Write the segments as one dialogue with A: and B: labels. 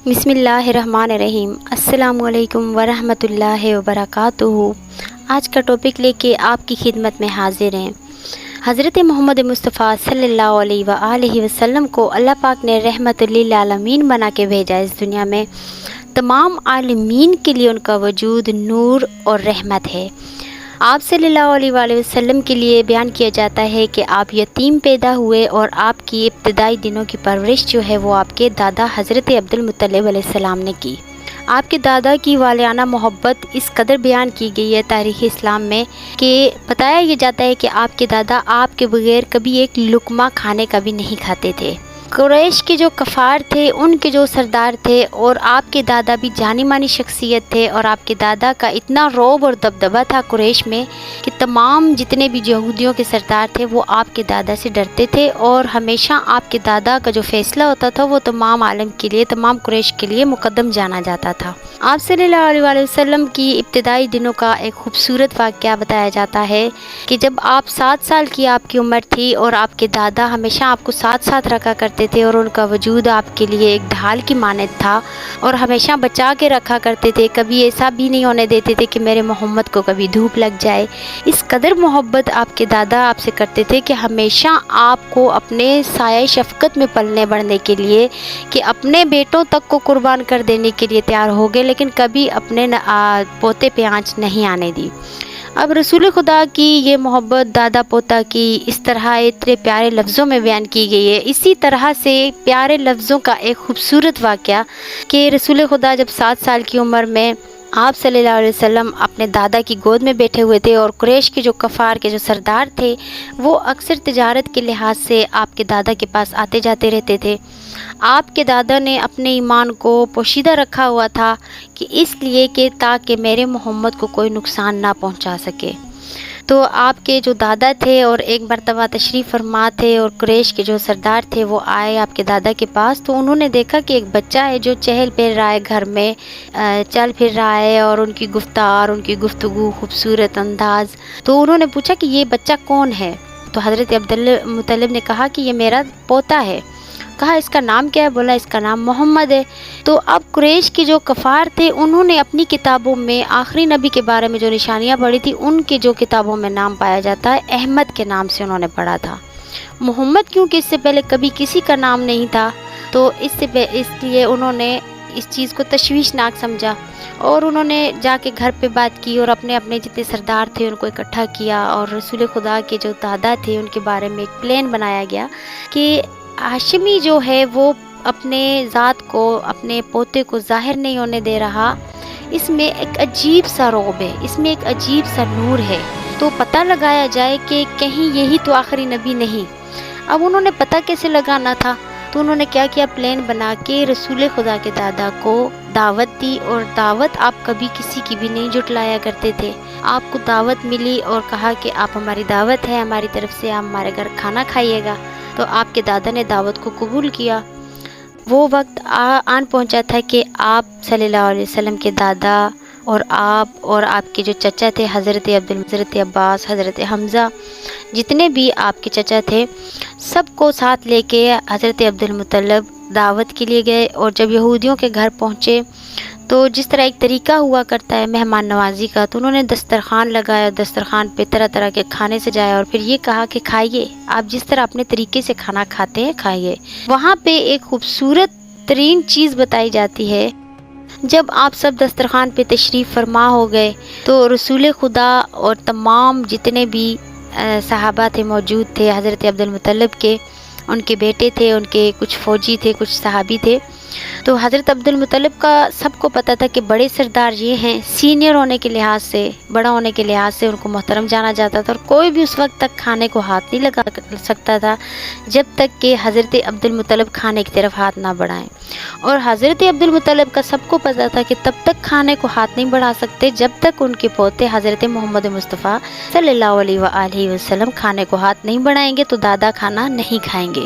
A: بسم اللہ الرحمن الرحیم۔ السلام علیکم ورحمۃ اللہ وبرکاتہ۔ آج کا ٹاپک لے کے آپ کی خدمت میں حاضر ہیں۔ حضرت محمد مصطفیٰ صلی اللہ علیہ وآلہ وسلم کو اللہ پاک نے رحمت للعالمین بنا کے بھیجا اس دنیا میں۔ تمام عالمین کے لیے ان کا وجود نور اور رحمت ہے۔ آپ صلی اللہ علیہ وآلہ وسلم کے لیے بیان کیا جاتا ہے کہ آپ یتیم پیدا ہوئے اور آپ کی ابتدائی دنوں کی پرورش جو ہے وہ آپ کے دادا حضرت عبد المطلب علیہ السلام نے کی۔ آپ کے دادا کی والہانہ محبت اس قدر بیان کی گئی ہے تاریخ اسلام میں کہ بتایا یہ جاتا ہے کہ آپ کے دادا آپ کے بغیر کبھی ایک لقمہ کھانے کا بھی نہیں کھاتے تھے۔ قریش کے جو کفار تھے، ان کے جو سردار تھے، اور آپ کے دادا بھی جانی مانی شخصیت تھے، اور آپ کے دادا کا اتنا رعب اور دبدبہ تھا قریش میں کہ تمام جتنے بھی یہودیوں کے سردار تھے وہ آپ کے دادا سے ڈرتے تھے، اور ہمیشہ آپ کے دادا کا جو فیصلہ ہوتا تھا وہ تمام عالم کے لیے، تمام قریش کے لیے مقدم جانا جاتا تھا۔ آپ صلی اللہ علیہ وآلہ وسلم کی ابتدائی دنوں کا ایک خوبصورت واقعہ بتایا جاتا ہے کہ جب آپ 7 سال کی آپ کی عمر تھی اور آپ کے دادا ہمیشہ آپ کو ساتھ ساتھ رکھا کرتے تھے، اور ان کا وجود آپ کے لیے ایک ڈھال کی مانند تھا اور ہمیشہ بچا کے رکھا کرتے تھے۔ کبھی ایسا بھی نہیں ہونے دیتے تھے کہ میرے محمد کو کبھی دھوپ لگ جائے۔ اس قدر محبت آپ کے دادا آپ سے کرتے تھے کہ ہمیشہ آپ کو اپنے سایہ شفقت میں پلنے بڑھنے کے لیے، کہ اپنے بیٹوں تک کو قربان کر دینے کے لیے تیار ہو گئے، لیکن کبھی اپنے پوتے پہ آنچ نہیں آنے دی۔ اب رسول خدا کی یہ محبت دادا پوتا کی اس طرح اتنے پیارے لفظوں میں بیان کی گئی ہے۔ اسی طرح سے پیارے لفظوں کا ایک خوبصورت واقعہ کہ رسول خدا جب 7 سال کی عمر میں آپ صلی اللہ علیہ وسلم اپنے دادا کی گود میں بیٹھے ہوئے تھے، اور قریش کے جو کفار کے جو سردار تھے وہ اکثر تجارت کے لحاظ سے آپ کے دادا کے پاس آتے جاتے رہتے تھے۔ آپ کے دادا نے اپنے ایمان کو پوشیدہ رکھا ہوا تھا کہ اس لیے کہ تاکہ میرے محمد کو کوئی نقصان نہ پہنچا سکے۔ تو آپ کے جو دادا تھے اور ایک مرتبہ تشریف فرما تھے، اور قریش کے جو سردار تھے وہ آئے آپ کے دادا کے پاس، تو انہوں نے دیکھا کہ ایک بچہ ہے جو چہل پہل رہا ہے، گھر میں چل پھر رہا ہے، اور ان کی گفتار، ان کی گفتگو، خوبصورت انداز۔ تو انہوں نے پوچھا کہ یہ بچہ کون ہے؟ تو حضرت عبد المطلب نے کہا کہ یہ میرا پوتا ہے۔ کہا اس کا نام کیا ہے؟ بولا اس کا نام محمد ہے۔ تو اب قریش کے جو کفار تھے انہوں نے اپنی کتابوں میں آخری نبی کے بارے میں جو نشانیاں پڑھی تھی، ان کے جو کتابوں میں نام پایا جاتا ہے احمد کے نام سے انہوں نے پڑھا تھا۔ محمد کیونکہ اس سے پہلے کبھی کسی کا نام نہیں تھا، تو اس لیے انہوں نے اس چیز کو تشویشناک سمجھا، اور انہوں نے جا کے گھر پہ بات کی اور اپنے جتنے سردار تھے ان کو اکٹھا کیا، اور رسول خدا کے جو دادا تھے ان کے بارے میں ایک پلان بنایا گیا کہ ہاشمی جو ہے وہ اپنے ذات کو، اپنے پوتے کو ظاہر نہیں ہونے دے رہا، اس میں ایک عجیب سا رعب ہے، اس میں ایک عجیب سا نور ہے، تو پتہ لگایا جائے کہ کہیں یہی تو آخری نبی نہیں۔ اب انہوں نے پتہ کیسے لگانا تھا، تو انہوں نے کیا پلان بنا کے رسول خدا کے دادا کو دعوت دی، اور دعوت آپ کبھی کسی کی بھی نہیں جھٹلایا کرتے تھے۔ آپ کو دعوت ملی اور کہا کہ آپ ہماری دعوت ہے، ہماری طرف سے آپ ہمارے گھر کھانا کھائیے گا، تو آپ کے دادا نے دعوت کو قبول کیا۔ وہ وقت آن پہنچا تھا کہ آپ صلی اللہ علیہ وسلم کے دادا اور آپ کے جو چچا تھے حضرت عباس، حضرت حمزہ، جتنے بھی آپ کے چچا تھے، سب کو ساتھ لے کے حضرت عبد المطلب دعوت کے لیے گئے۔ اور جب یہودیوں کے گھر پہنچے تو جس طرح ایک طریقہ ہوا کرتا ہے مہمان نوازی کا، تو انہوں نے دسترخوان لگایا، دسترخوان پہ طرح طرح کے کھانے سجایا، اور پھر یہ کہا کہ کھائیے، آپ جس طرح اپنے طریقے سے کھانا کھاتے ہیں کھائیے۔ وہاں پہ ایک خوبصورت ترین چیز بتائی جاتی ہے، جب آپ سب دسترخوان پہ تشریف فرما ہو گئے تو رسول خدا اور تمام جتنے بھی صحابہ تھے موجود تھے حضرت عبد المطلب کے، ان کے بیٹے تھے، ان کے کچھ فوجی تھے، کچھ صحابی تھے، تو حضرت عبد المطلب کا سب کو پتہ تھا کہ بڑے سردار یہ ہیں، سینئر ہونے کے لحاظ سے، بڑا ہونے کے لحاظ سے ان کو محترم جانا جاتا تھا، اور کوئی بھی اس وقت تک کھانے کو ہاتھ نہیں لگا سکتا تھا جب تک کہ حضرت عبد المطلب کھانے کی طرف ہاتھ نہ بڑھائیں۔ اور حضرت عبد المطلب کا سب کو پتہ تھا کہ تب تک کھانے کو ہاتھ نہیں بڑھا سکتے جب تک ان کے پوتے حضرت محمد مصطفیٰ صلی اللہ علیہ وآلہ وسلم کھانے کو ہاتھ نہیں بڑھائیں گے، تو دادا کھانا نہیں کھائیں گے۔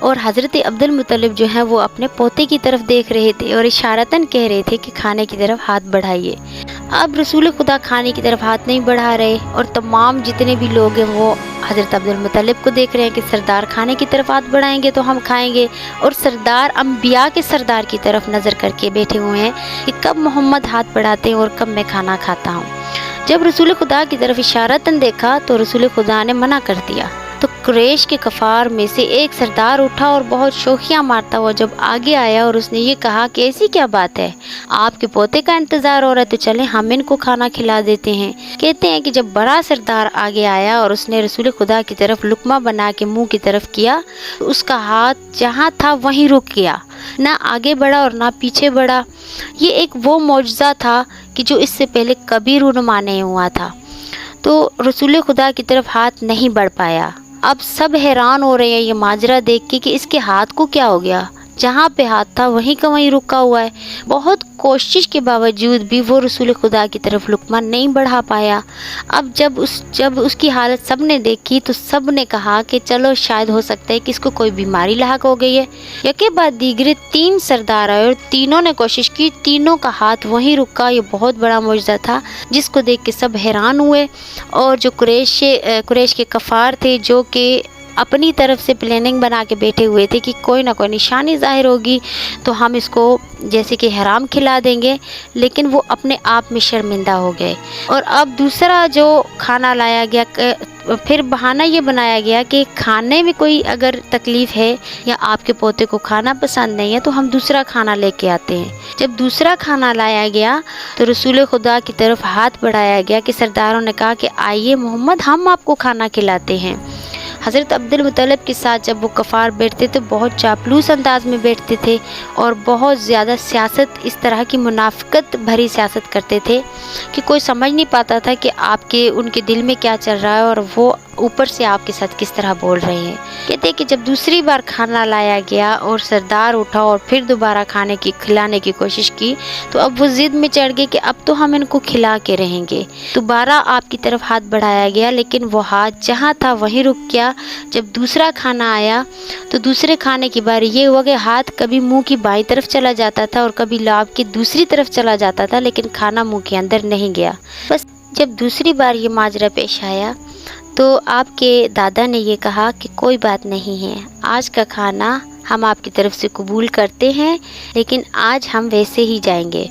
A: اور حضرت عبد المطلب جو ہیں وہ اپنے پوتے کی طرف دیکھ رہے تھے اور اشارتاً کہہ رہے تھے کہ کھانے کی طرف ہاتھ بڑھائیے۔ اب رسول خدا کھانے کی طرف ہاتھ نہیں بڑھا رہے اور تمام جتنے بھی لوگ ہیں وہ حضرت عبد المطلب کو دیکھ رہے ہیں کہ سردار کھانے کی طرف ہاتھ بڑھائیں گے تو ہم کھائیں گے، اور سردار انبیاء کے سردار کی طرف نظر کر کے بیٹھے ہوئے ہیں کہ کب محمد ہاتھ بڑھاتے ہیں اور کب میں کھانا کھاتا ہوں۔ جب رسول خدا کی طرف اشارتاً دیکھا تو رسول خدا نے منع کر دیا، تو قریش کے کفار میں سے ایک سردار اٹھا اور بہت شوخیاں مارتا ہوا جب آگے آیا اور اس نے یہ کہا کہ ایسی کیا بات ہے، آپ کے پوتے کا انتظار ہو رہا ہے تو چلیں ہم ان کو کھانا کھلا دیتے ہیں۔ کہتے ہیں کہ جب بڑا سردار آگے آیا اور اس نے رسول خدا کی طرف لقمہ بنا کے منہ کی طرف کیا تو اس کا ہاتھ جہاں تھا وہیں رک گیا، نہ آگے بڑھا اور نہ پیچھے بڑھا۔ یہ ایک وہ معجزہ تھا کہ جو اس سے پہلے کبھی رونما نہیں ہوا تھا۔ تو رسول خدا کی طرف ہاتھ نہیں بڑھ پایا۔ اب سب حیران ہو رہے ہیں یہ ماجرا دیکھ کے کہ اس کے ہاتھ کو کیا ہو گیا، جہاں پہ ہاتھ تھا وہیں کا وہیں رکا ہوا ہے۔ بہت کوشش کے باوجود بھی وہ رسول خدا کی طرف لقمہ نہیں بڑھا پایا۔ اب جب اس کی حالت سب نے دیکھی تو سب نے کہا کہ چلو شاید ہو سکتا ہے کہ اس کو کوئی بیماری لاحق ہو گئی ہے۔ یکے بعد دیگرے 3 سردار آئے اور تینوں نے کوشش کی، تینوں کا ہاتھ وہیں رکا۔ یہ بہت بڑا معجزہ تھا جس کو دیکھ کے سب حیران ہوئے، اور جو قریش کے کفار تھے جو کہ اپنی طرف سے پلاننگ بنا کے بیٹھے ہوئے تھے کہ کوئی نہ کوئی نشانی ظاہر ہوگی تو ہم اس کو جیسے کہ حرام کھلا دیں گے، لیکن وہ اپنے آپ میں شرمندہ ہو گئے۔ اور اب دوسرا جو کھانا لایا گیا، پھر بہانہ یہ بنایا گیا کہ کھانے میں کوئی اگر تکلیف ہے یا آپ کے پوتے کو کھانا پسند نہیں ہے تو ہم دوسرا کھانا لے کے آتے ہیں۔ جب دوسرا کھانا لایا گیا تو رسول خدا کی طرف ہاتھ بڑھایا گیا کہ سرداروں نے کہا کہ آئیے محمد ہم آپ کو کھانا کھلاتے ہیں۔ حضرت عبد المطلب کے ساتھ جب وہ کفار بیٹھتے تو بہت چاپلوس انداز میں بیٹھتے تھے اور بہت زیادہ سیاست، اس طرح کی منافقت بھری سیاست کرتے تھے کہ کوئی سمجھ نہیں پاتا تھا کہ ان کے دل میں کیا چل رہا ہے اور وہ اوپر سے آپ کے ساتھ کس طرح بول رہے ہیں۔ کہتے ہیں کہ جب دوسری بار کھانا لایا گیا اور سردار اٹھا اور پھر دوبارہ کھلانے کی کوشش کی تو اب وہ ضد میں چڑھ گئے کہ اب تو ہم ان کو کھلا کے رہیں گے۔ دوبارہ آپ کی طرف ہاتھ بڑھایا گیا لیکن وہ ہاتھ جہاں تھا وہیں رک گیا۔ جب دوسرا کھانا آیا تو دوسرے کھانے کی باری یہ ہوا کہ ہاتھ کبھی منہ کی بائیں طرف چلا جاتا تھا اور کبھی لاب کی دوسری طرف چلا جاتا تھا، لیکن کھانا منہ کے اندر نہیں گیا۔ بس جب دوسری بار یہ ماجرا پیش آیا تو آپ کے دادا نے یہ کہا کہ کوئی بات نہیں ہے، آج کا کھانا ہم آپ کی طرف سے قبول کرتے ہیں لیکن آج ہم ویسے ہی جائیں گے۔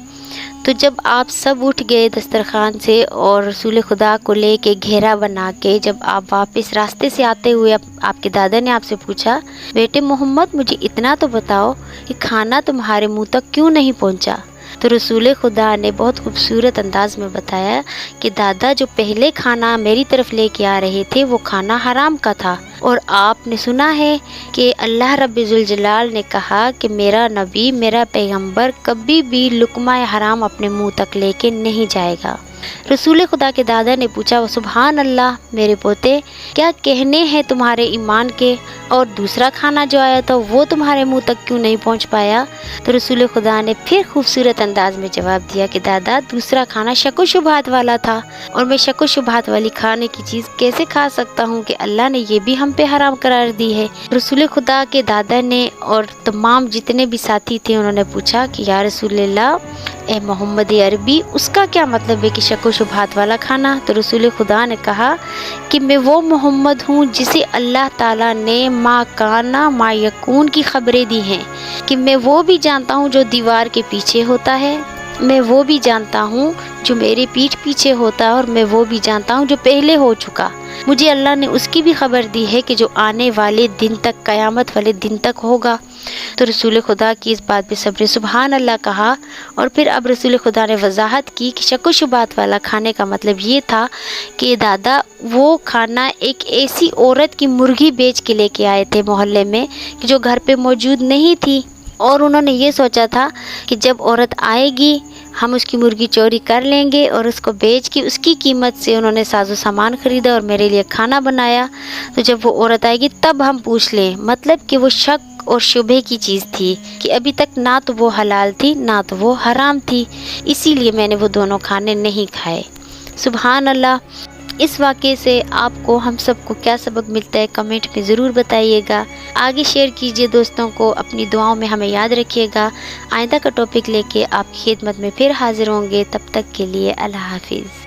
A: تو جب آپ سب اٹھ گئے دسترخوان سے اور رسول خدا کو لے کے گھیرا بنا کے جب آپ واپس راستے سے آتے ہوئے آپ کے دادا نے آپ سے پوچھا، بیٹے محمد مجھے اتنا تو بتاؤ کہ کھانا تمہارے منہ تک کیوں نہیں پہنچا؟ تو رسول خدا نے بہت خوبصورت انداز میں بتایا کہ دادا جو پہلے کھانا میری طرف لے کے آ رہے تھے وہ کھانا حرام کا تھا، اور آپ نے سنا ہے کہ اللہ رب ذوالجلال نے کہا کہ میرا نبی، میرا پیغمبر کبھی بھی لقمہ حرام اپنے منہ تک لے کے نہیں جائے گا۔ رسول خدا کے دادا نے پوچھا، سبحان اللہ میرے پوتے، کیا کہنے ہیں تمہارے ایمان کے، اور دوسرا کھانا جو آیا تھا وہ تمہارے منہ تک کیوں نہیں پہنچ پایا؟ تو رسول خدا نے پھر خوبصورت انداز میں جواب دیا کہ دادا دوسرا کھانا شک و شبہات والا تھا، اور میں شک و شبہات والی کھانے کی چیز کیسے کھا سکتا ہوں کہ اللہ نے یہ بھی ہم پہ حرام قرار دی ہے۔ رسول خدا کے دادا نے اور تمام جتنے بھی ساتھی تھے انہوں نے پوچھا کہ یا رسول اللہ، اے محمد عربی، اس کا کیا مطلب ہے کہ شک و شبہات والا کھانا؟ تو رسول خدا نے کہا کہ میں وہ محمد ہوں جسے اللہ تعالیٰ نے ما کانا ما یکون کی خبریں دی ہیں، کہ میں وہ بھی جانتا ہوں جو دیوار کے پیچھے ہوتا ہے، میں وہ بھی جانتا ہوں جو میرے پیٹھ پیچھے ہوتا ہے، اور میں وہ بھی جانتا ہوں جو پہلے ہو چکا۔ مجھے اللہ نے اس کی بھی خبر دی ہے کہ جو آنے والے دن تک، قیامت والے دن تک ہوگا۔ تو رسول خدا کی اس بات پہ سب نے سبحان اللہ کہا، اور پھر اب رسول خدا نے وضاحت کی کہ شک و شبہات والا کھانے کا مطلب یہ تھا کہ دادا وہ کھانا ایک ایسی عورت کی مرغی بیچ کے لے کے آئے تھے محلے میں کہ جو گھر پہ موجود نہیں تھی، اور انہوں نے یہ سوچا تھا کہ جب عورت آئے گی ہم اس کی مرغی چوری کر لیں گے اور اس کو بیچ کے اس کی قیمت سے انہوں نے ساز و سامان خریدا اور میرے لیے کھانا بنایا، تو جب وہ عورت آئے گی تب ہم پوچھ لیں۔ مطلب کہ وہ شک اور شبہ کی چیز تھی کہ ابھی تک نہ تو وہ حلال تھی نہ تو وہ حرام تھی، اسی لیے میں نے وہ دونوں کھانے نہیں کھائے۔ سبحان اللہ۔ اس واقعے سے آپ کو ہم سب کو کیا سبق ملتا ہے کمنٹ میں ضرور بتائیے گا. آگے شیئر کیجیے دوستوں کو. اپنی دعاؤں میں ہمیں یاد رکھیے گا. آئندہ کا ٹاپک لے کے آپ کی خدمت میں پھر حاضر ہوں گے. تب تک کے لیے اللہ حافظ.